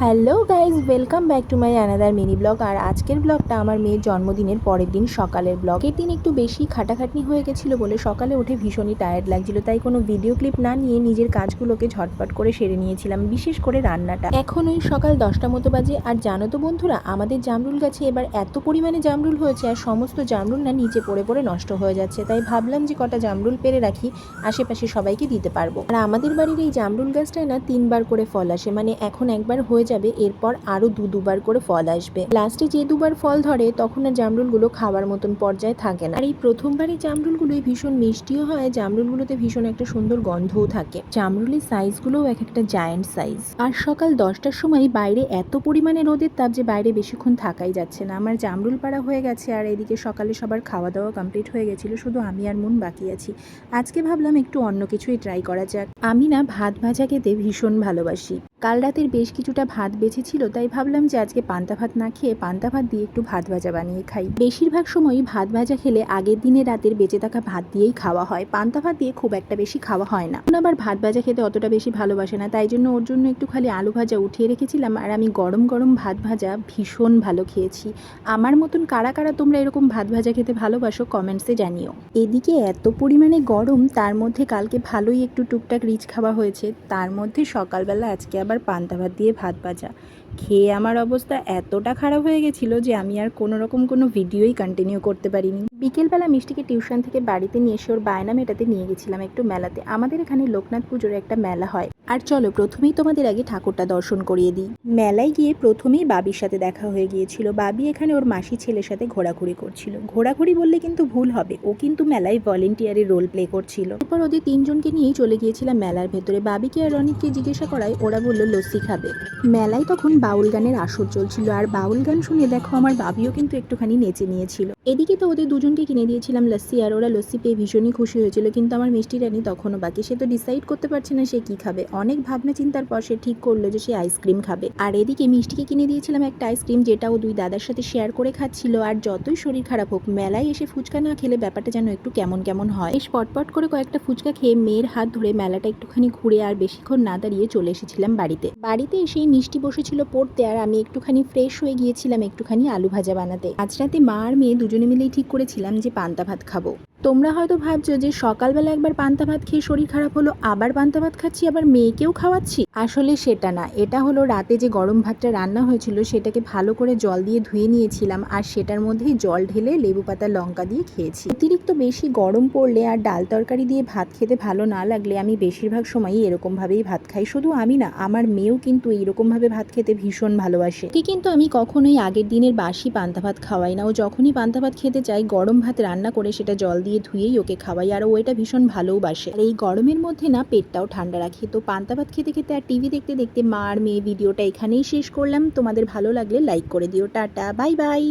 Hello guys, welcome back to my another mini blog. আর আজকের ব্লগটা আমার মেয়ের জন্মদিনের পরের দিন সকালের ব্লগ। এর দিন একটু বেশি খাটাখাটনি হয়ে গেছিলো বলে সকালে উঠে ভীষণই টায়ার্ড লাগছিল, তাই কোনো ভিডিও ক্লিপ না নিয়ে নিজের কাজগুলোকে ঝটপট করে সেরে নিয়েছিলাম, বিশেষ করে রান্নাটা। এখন ওই সকাল 10টা মতো বাজে। আর জানো তো বন্ধুরা, আমাদের জামরুল গাছে এবার এত পরিমাণে জামরুল হয়েছে আর সমস্ত জামরুল না নিচে পড়ে পড়ে নষ্ট হয়ে যাচ্ছে, তাই ভাবলাম যে কটা জামরুল পেরে রাখি, আশেপাশে সবাইকে দিতে পারবো। আর আমাদের বাড়ির এই জামরুল গাছটায় না 3বার করে ফল আসে, মানে এখন একবার হয়ে যাবে, এরপর আরো দুবার করে ফল আসবে। লাস্টে যে 2বার ফল ধরে তখন আর জামরুলগুলো খাওয়ার মতন পর্যায়ে থাকে না। আর এই প্রথমবারই জামরুলগুলোই ভীষণ মিষ্টিও হয়, জামরুলগুলোতে ভীষণ একটা সুন্দর গন্ধও থাকে। জামরুলের সাইজগুলোও এক একটা জায়ান্ট সাইজ। আর সকাল 10টার সময় বাইরে এত পরিমাণে রোদের তাপ যে বাইরে বেশিক্ষণ থাকাই যাচ্ছে না। আমার জামরুল পাড়া হয়ে গেছে আর এদিকে সকালে সবার খাওয়া দাওয়া কমপ্লিট হয়ে গেছিল, শুধু আমি আর মন বাকি আছি। আজকে ভাবলাম একটু অন্য কিছুই ট্রাই করা যাক। আমি না ভাত ভাজা খেতে ভীষণ ভালোবাসি। কাল রাতের বেশ কিছুটা ভাত বেঁচেছিল, তাই ভাবলাম যে আজকে পান্তা ভাত না খেয়ে পান্তা ভাত দিয়ে একটু ভাত ভাজা বানিয়ে খাই। বেশিরভাগ সময়ই ভাত ভাজা খেলে আগের দিনে রাতের বেঁচে থাকা ভাত দিয়েই খাওয়া হয়, পান্তা ভাত দিয়ে খুব একটা বেশি খাওয়া হয় না। আবার ভাত ভাজা খেতে অতটা বেশি ভালোবাসে না, তাই জন্য ওর জন্য একটু খালি আলু ভাজা উঠিয়ে রেখেছিলাম। আর আমি গরম গরম ভাত ভাজা ভীষণ ভালো খেয়েছি। আমার মতন কারা কারা তোমরা এরকম ভাত ভাজা খেতে ভালোবাসো কমেন্টসে জানিও। এদিকে এত পরিমাণে গরম, তার মধ্যে কালকে ভালোই একটু টুকটাক রিচ খাওয়া হয়েছে, তার মধ্যে সকালবেলা আজকে আবার পান্তা ভাত দিয়ে ভাত ভাজা খেয়ে আমার অবস্থা এতটা খারাপ হয়ে গেছিলো যে আমি আর কোনো রকম কোনো ভিডিওই কন্টিনিউ করতে পারিনি। বিকেলবেলা মিষ্টিকে টিউশন থেকে বাড়িতে নিয়ে এসে ওর বায়না মেটাতে নিয়ে গেছিলাম একটু মেলাতে। আমাদের এখানে লোকনাথ পুজোর একটা মেলা হয়। আর চলো প্রথমেই তোমাদের আগে ঠাকুরটা দর্শন করিয়ে দিই। মেলায় গিয়ে প্রথমেই বাবির সাথে দেখা হয়ে গিয়েছিল। বাবি এখানে ওর মাসি ছেলের সাথে ঘোরাঘুরি করছিল। ঘোরাঘুরি বললে কিন্তু ভুল হবে, ও কিন্তু মেলায় ভলেন্টিয়ারের রোল প্লে করছিল। এরপর ওদের 3জনকে নিয়েই চলে গিয়েছিলাম মেলার ভেতরে। বাবিকে আর রনিককে জিজ্ঞাসা করায় ওরা বললো লস্যি খাবে। মেলায় তখন বাউল গানের আসর চলছিল, আর বাউল গান শুনে দেখো আমার বাবিও কিন্তু একটুখানি নেচে নিয়েছিল। এদিকে তো ওদের দুজনকে কিনে দিয়েছিলাম লস্যি, আর ওরা লস্যি পেয়ে ভীষণই খুশি হয়েছিল। কিন্তু আমার মিষ্টি রানী তখনও বাকি, সে তো ডিসাইড করতে পারছে না সে কি খাবে। অনেক ভাবনা চিন্তার পর সে ঠিক করলো যে সে আইসক্রিম খাবে। আর এদিকে মিষ্টিকে কিনে দিয়েছিলাম একটা আইসক্রিম, যেটা ও 2 দাদার সাথে শেয়ার করে খাচ্ছিল। আর যতই শরীর খারাপ হোক, মেলায় এসে ফুচকা না খেলে ব্যাপারটা যেন একটু কেমন কেমন হয়। বেশ পটপট করে কয়েকটা ফুচকা খেয়ে মেয়ের হাত ধরে মেলাটা একটুখানি ঘুরে আর বেশিক্ষণ না দাঁড়িয়ে চলে এসেছিলাম বাড়িতে এসেই মিষ্টি বসেছিল পড়তে, আর আমি একটুখানি ফ্রেশ হয়ে গিয়েছিলাম একটুখানি আলু ভাজা বানাতে। আজ রাতে মা আর মেয়ে দুজনে মিলেই ঠিক করেছিলাম যে পান্তা ভাত খাবো। তোমরা হয়তো ভাবছো যে সকালবেলা একবার পান্তা ভাত খেয়ে শরীর খারাপ হলো, আবার পান্তা ভাত খাচ্ছি, আবার মেয়েকেও খাওয়াচ্ছি। আসলে সেটা না, এটা হলো রাতে যে গরম ভাতটা রান্না হয়েছিল সেটাকে ভালো করে জল দিয়ে ধুয়ে নিয়েছিলাম, আর সেটার মধ্যেই জল ঢেলে লেবু পাতা লঙ্কা দিয়ে খেয়েছি। অতিরিক্ত বেশি গরম পড়লে আর ডাল তরকারি দিয়ে ভাত খেতে ভালো না লাগলে আমি বেশিরভাগ সময়ই এরকমভাবেই ভাত খাই। শুধু আমি না, আমার মেয়েও কিন্তু এইরকমভাবে ভাত খেতে ভীষণ ভালোবাসে। কিন্তু আমি কখনোই আগের দিনের বাসি পান্তা ভাত খাওয়াই না। ও যখনই পান্তা ভাত খেতে চাই, গরম ভাত রান্না করে সেটা জল দিয়ে ধুয়েই ওকে খাওয়াই, আর ও এটা ভীষণ ভালোবাসে। আর এই গরমের মধ্যে না পেটটাও ঠান্ডা রাখি। তো পান্তা ভাত খেতে খেতে আর টিভি দেখতে দেখতে মা আর মেয়ে ভিডিওটা এখানেই শেষ করলাম। তোমাদের ভালো লাগলে লাইক করে দিও। Tata, bye bye.